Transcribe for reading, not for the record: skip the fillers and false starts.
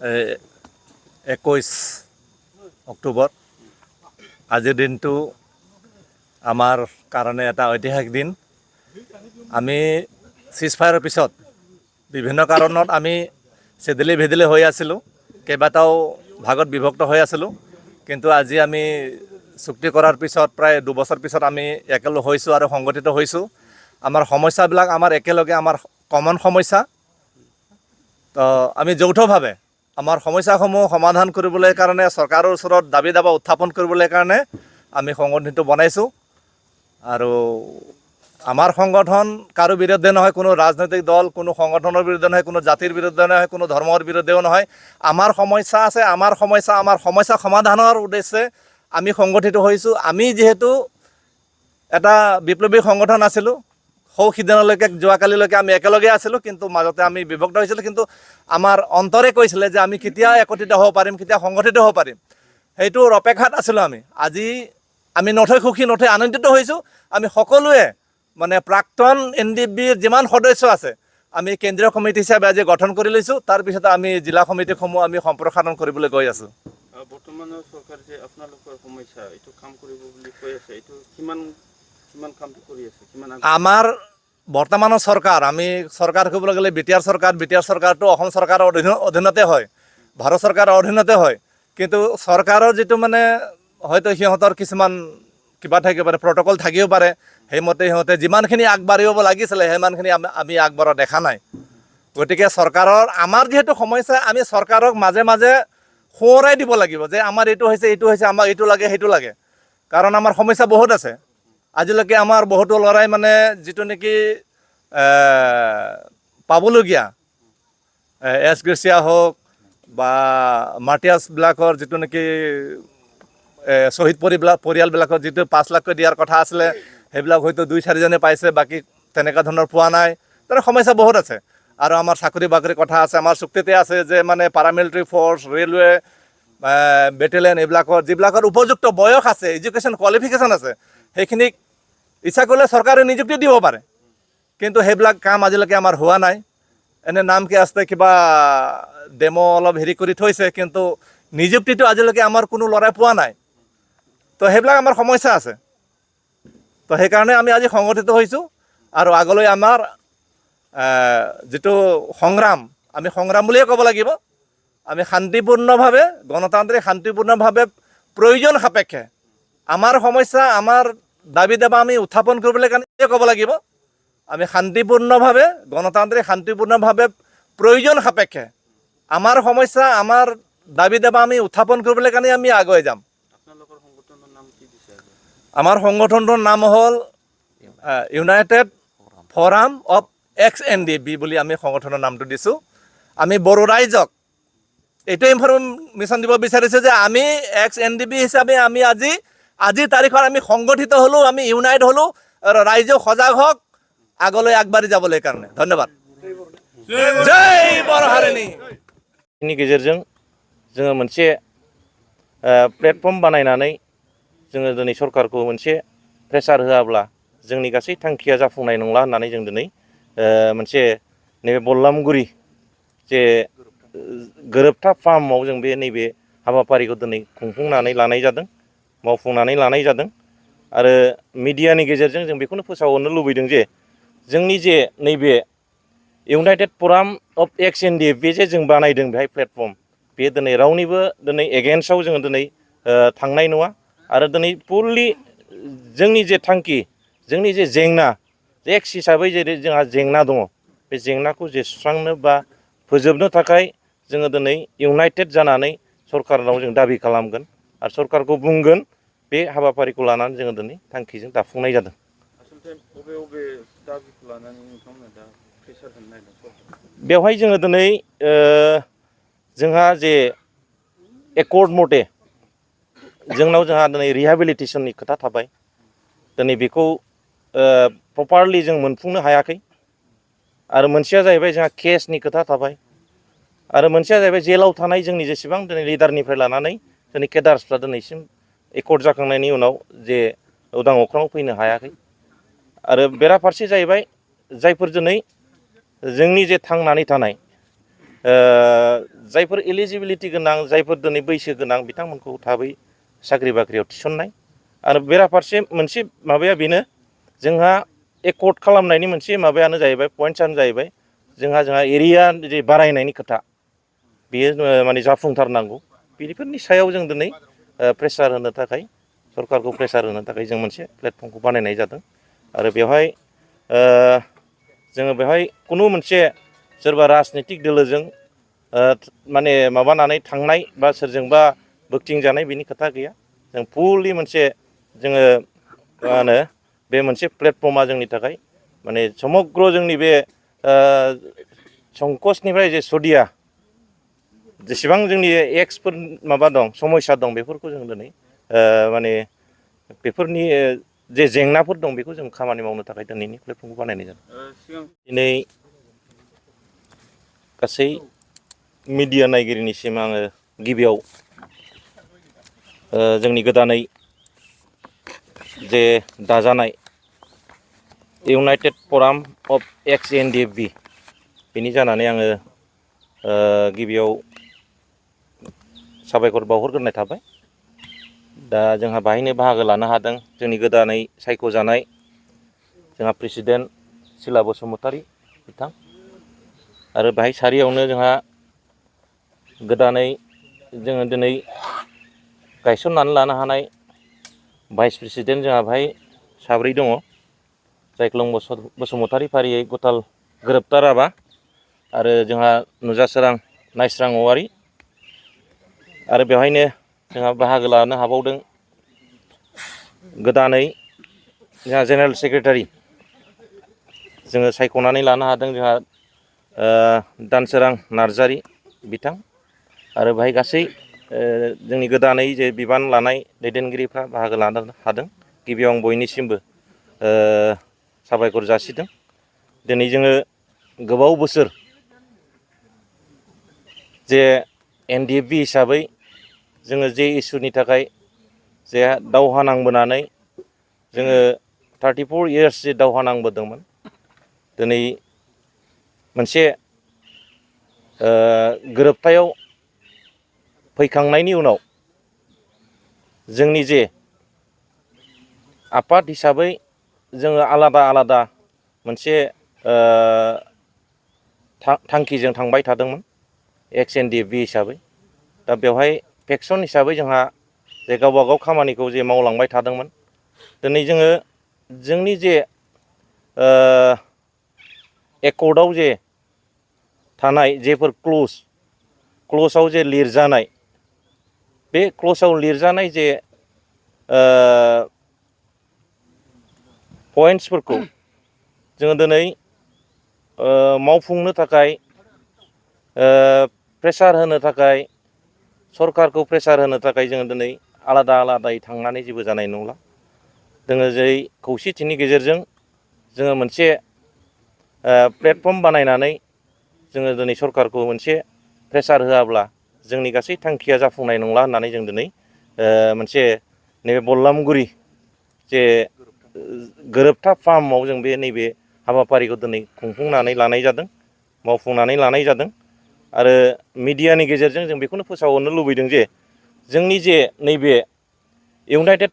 21 অক্টোবৰ আজিৰ দিনটো আমাৰ কাৰণে এটা ঐতিহাসিক দিন। আমি চিজফায়াৰৰ পিছত বিভিন্ন কাৰণত আমি চেদেলি ভেদেলি হৈ আছিলোঁ, কেইবাটাও ভাগত বিভক্ত হৈ আছিলোঁ, কিন্তু আজি আমি চুক্তি কৰাৰ পিছত প্ৰায় 2 বছৰ পিছত আমি একেলগ হৈছোঁ আৰু সংগঠিত হৈছোঁ। আমাৰ সমস্যাবিলাক আমাৰ একেলগে আমাৰ কমন সমস্যা, তো আমি যৌথভাৱে আমাৰ সমস্যাসমূহ সমাধান কৰিবলৈ কাৰণে চৰকাৰৰ ওচৰত দাবী দাবা উত্থাপন কৰিবলৈ কাৰণে আমি সংগঠনটো বনাইছোঁ। আৰু আমাৰ সংগঠন কাৰো বিৰুদ্ধে নহয়, কোনো ৰাজনৈতিক দল কোনো সংগঠনৰ বিৰুদ্ধে নহয়, কোনো জাতিৰ বিৰুদ্ধে নহয়, কোনো ধৰ্মৰ বিৰুদ্ধেও নহয়। আমাৰ সমস্যা আছে, আমাৰ সমস্যা সমাধানৰ উদ্দেশ্যে আমি সংগঠিত হৈছোঁ। আমি যিহেতু এটা বিপ্লৱী সংগঠন আছিলোঁ, সিদিনালৈকে যোৱাকালিলৈকে আমি একেলগে আছিলোঁ, কিন্তু মাজতে আমি বিভক্ত হৈছিলোঁ, কিন্তু আমাৰ অন্তৰে কৈছিলে যে আমি কেতিয়া একত্ৰিত হ'ব পাৰিম, কেতিয়া সংগঠিত হ'ব পাৰিম, সেইটোৰ অপেক্ষাত আছিলোঁ আমি। আজি আমি নথৈ সুখী নথৈ আনন্দিত হৈছোঁ। আমি সকলোৱে মানে প্ৰাক্তন NDFBৰ যিমান সদস্য আছে আমি কেন্দ্ৰীয় কমিটি হিচাপে আজি গঠন কৰি লৈছোঁ। তাৰপিছত আমি জিলা সমিতিসমূহ আমি সম্প্ৰসাৰণ কৰিবলৈ গৈ আছোঁ। বৰ্তমানৰ চৰকাৰ যে আপোনালোকৰ সমস্যা এইটো কাম কৰিব বুলি কৈ আছে, এইটো কিমান কাম কৰি আছে? আমাৰ বৰ্তমানৰ চৰকাৰ, আমি চৰকাৰ ক'বলৈ গ'লে বিটিআৰ চৰকাৰটো অসম চৰকাৰৰ অধীনতে হয়, ভাৰত চৰকাৰৰ অধীনতে হয়। কিন্তু চৰকাৰৰ যিটো মানে হয়তো সিহঁতৰ কিছুমান কিবা থাকিব পাৰে, প্ৰট'কল থাকিব পাৰে, সেইমতে সিহঁতে যিমানখিনি আগবাঢ়িব লাগিছিলে সিমানখিনি আমি আগবঢ়া দেখা নাই। গতিকে চৰকাৰৰ আমাৰ যিহেতু সমস্যা, আমি চৰকাৰক মাজে মাজে সোঁৱৰাই দিব লাগিব যে আমাৰ এইটো হৈছে, আমাক এইটো লাগে সেইটো লাগে, কাৰণ আমাৰ সমস্যা বহুত আছে। আজিলৈকে আমাৰ বহুতো ল'ৰাই মানে যিটো নেকি পাবলগীয়া এছ গ্ৰেচিয়া হওক বা মাৰ্টিয়াছবিলাকৰ যিটো নেকি শ্বহীদ পৰিয়ালবিলাকৰ যিটো 5 লাখকৈ দিয়াৰ কথা আছিলে, সেইবিলাক হয়তো 2-4জনে পাইছে, বাকী তেনেকুৱা ধৰণৰ পোৱা নাই। তাৰ সমস্যা বহুত আছে। আৰু আমাৰ চাকৰি বাকৰিৰ কথা আছে, আমাৰ চুক্তিতে আছে যে মানে পাৰামিলিটাৰী ফ'ৰ্চ, ৰেলৱে, বেটেলিয়ন যিবিলাকৰ উপযুক্ত বয়স আছে, এডুকেশ্যন কোৱালিফিকেশ্যন আছে, সেইখিনিক ইচ্ছা কৰিলে চৰকাৰে নিযুক্তি দিব পাৰে। কিন্তু সেইবিলাক কাম আজিলৈকে আমাৰ হোৱা নাই। এনে নামকে আছে কিবা ডেমো অলপ হেৰি কৰি থৈছে, কিন্তু নিযুক্তিটো আজিলৈকে আমাৰ কোনো ল'ৰাই পোৱা নাই। তো সেইবিলাক আমাৰ সমস্যা আছে। তো সেইকাৰণে আমি আজি সংগঠিত হৈছোঁ। আৰু আগলৈ আমাৰ যিটো সংগ্ৰাম, আমি সংগ্ৰাম বুলিয়ে ক'ব লাগিব। আমি শান্তিপূৰ্ণভাৱে, গণতান্ত্ৰিক শান্তিপূৰ্ণভাৱে প্ৰয়োজন সাপেক্ষে আমাৰ সমস্যা, আমাৰ দাবী দাবা আমি উত্থাপন কৰিবলৈ কাৰণে ক'ব লাগিব। আমি শান্তিপূৰ্ণভাৱে, গণতান্ত্ৰিক শান্তিপূৰ্ণভাৱে প্ৰয়োজন সাপেক্ষে আমাৰ সমস্যা, আমাৰ দাবী দাবা আমি উত্থাপন কৰিবলৈ কাৰণে আমি আগুৱাই যাম। আপোনালোকৰ সংগঠনৰ নাম কি দিছে? আমাৰ সংগঠনটোৰ নাম হ'ল ইউনাইটেড ফ'ৰাম অফ ex-NDFB বুলি আমি সংগঠনৰ নামটো দিছোঁ। আমি বড়ো ৰাইজক এইটো ইনফৰমেশ্যন দিব বিচাৰিছোঁ যে আমি ex-NDFB হিচাপে আমি আজিৰ তাৰিখত আমি সংগঠিত হ'লোঁ, আমি ইউনাইট হ'লোঁ, আৰু ৰাইজক সজাগ হওক আগলৈ আগবাঢ়ি যাবলৈ কাৰণে। ধন্যবাদ। জয় বৰহাৰিণী। नि गेजेरजों जोङो मोनसे प्लेटफर्म बानायनानै जोङो दिनै सरकारखौ मोनसे प्रेसार होआब्ला जोंनि गासै थांखिया जाफुंनाय नंला होननानै जों दिनै मोनसे नैबे बल्लामगुरि जे गोरोबथा फार्माव जों बे नैबे हाबाफारिखौ दिनै खुंफुंनानै लानाय जादों, मावफुंनानै लानाय जादों। आरो मिडियानि गेजेरजों जों बेखौनो फोसावहरनो लुबैदों जे जोंनि जे नैबे इउनाइटेड फ'राम अफ ex-NDFB जे जों बानायदों बेहाय प्लेटफर्म, बे दिनै रावनिबो दिनै एगेन्स्टआव जोङो दिनै थांनाय नङा। आरो दिनै फुललि जोंनि जे थांखि, जोंनि जे जेंना, एक्स हिसाबै जेरै जोंहा जेंना दङ, बे जेंनाखौ जे सुस्रांनो बा फोजोबनो थाखाय जोङो दिनै इउनाइटेड जानानै सरकारनाव जों दाबि खालामगोन आरो सरकारखौ बुंगोन बे हाबाफारिखौ लानानै जोङो दिनै थांखिजों दाफुंनाय जादों। बेवहाय जोङो दिनै जोंहा जे एकर्ड मथे जोंनाव दिनै रिहेबिलिटेसननि खोथा थाबाय। दिनै बेखौ प्रपारलि जों मोनफुंनो हायाखै। आरो मोनसेया जाहैबाय जोंहा केसनि खोथा थाबाय। आरो मोनसेया जाहैबाय जेलाव थानाय जोंनि जेसेबां दिनै लिडारनिफ्राय लानानै जोंनि केडार्सफ्रा दिनैसिम एकर्ड जाखांनायनि उनाव जे उदां अख्राङाव फैनो हायाखै। आरो बेराफारसे जाहैबाय जायफोर दिनै जोंनि जे थांनानै थानाय जायफोर एलिजिबिलिटि गोनां जायफोर दिनै बैसो गोनां बिथांमोनखौ थाबै साख्रि बाख्रियाव थिसननाय आरो बेराफारसे मोनसे माबाया बेनो जोंहा एकर्ड खालामनायनि मोनसे माबायानो जाहैबाय पइन्टसानो जाहैबाय जोंहा एरिया जे बारायनायनि खोथा बेयो माने जाफुंथारनांगौ बेफोरनि सायाव जों दिनै प्रेसार होनो थाखाय सरकारखौ प्रेसार होनो थाखाय जों मोनसे प्लेटफर्मखौ बानायनाय जादों आरो बेवहाय जोङो बेवहाय खुनु मोनसे सोरबा राजनितिक दोलोजों माने माबानानै थांनाय बा सोरजोंबा बोगथिंजानाय बिनि खोथा गैया जों फुलि मोनसे जोङो मा होनो बे मोनसे प्लेटफर्मा जोंनि थाखाय माने समग्र जोंनि बे संकसनिफ्राय जे सदिया जेसेबां जोंनि एक्सफोर माबा दं समस्या दं बेफोरखौ जों दिनै माने बेफोरनि जे जेंनाफोर दं बेखौ जों खामानि मावनो थाखाय दिनैनि प्लेटफर्मखौ बानायनाय जादों। दिनै गासै मिडिया नायगिरिनिसिम आङो गिबियाव जोंनि गोदानै जे दाजानाय इउनाइटेड फराम अफ एक्स NDFB बेनि जानानै आङो गिबियाव साबायखर बावहरग्रोनाय थाबाय दा जोंहा बाहायनो बाहागो लानो हादों जोंनि गोदानै सायख'जानाय जोंहा प्रेसिडेन्ट सिला बसुमतारी बिथां आरो बाहाय सारियावनो जोंहा गोदानै जोङो दिनै गायसननानै लानो हानाय भाइस प्रेसिडेन्ट जोंहा बाहाय साब्रै दङ जायख्लं बसुमतारी फारियै गथाल गोरोबथा राभा आरो जोंहा नुजासोरां नायस्रां औवारि आरो बेवहायनो जोंहा बाहागो लानो हाबावदों गोदानै जोंहा जेनेरेल सेक्रेटारि जोङो सायख'नानै लानो हादों जोंहा दानसोरां नार्जारी बिथां आरो बाहाय गासै जोंनि गोदानै जे बिबान लानाय दैदेनगिरिफ्रा बाहागो लानो हादों गिबियाव आं बयनिसिमबो साबायखर जासिदों दिनै जोङो गोबाव बोसोर जे NDFB हिसाबै जोङो जे इसुनि थाखाय जे दावहा नांबोनानै जोङो 34 इयार्स जे दावहा नांबोदोंमोन दिनै मोनसे गोरोबथायाव फैखांनायनि उनाव जोंनि जे आफाद हिसाबै जोङो आलादा आलादा मोनसे थांखिजों थांबाय थादोंमोन एक्स NDFB हिसाबै दा बेवहाय फेक्सन हिसाबै जोंहा जे गावबा गाव खामानिखौ जे मावलांबाय थादोंमोन दिनै जोङो जोंनि जे एकर्डआव जे थानाय जेफोर क्ल'जआव जे लिरजानाय बे क्ल'जआव लिरजानाय जे पइन्टसफोरखौ जोङो दिनै मावफुंनो थाखाय प्रेसार होनो थाखाय सरकारखौ प्रेसार होनो थाखाय जोङो दिनै आलादा आलादायै थांनानै जेबो जानाय नंला जोङो जै खौसेथिनि गेजेरजों जोङो मोनसे प्लेटफर्म बानायनानै जोङो दिनै सरकारखौ मोनसे प्रेसार होआब्ला जोंनि गासै थांखिया जाफुंनाय नंला होननानै जों दिनै मोनसे नैबे बल्लामगुरि जे गोरोबथा फार्माव जों बे नैबे हाबाफारिखौ दिनै खुंफुंनानै लानाय जादों मावफुंनानै लानाय जादों आरो मिडियानि गेजेरजों जों बेखौनो फोसावहरनो लुबैदों जे जोंनि जे नैबे इउनाइटेड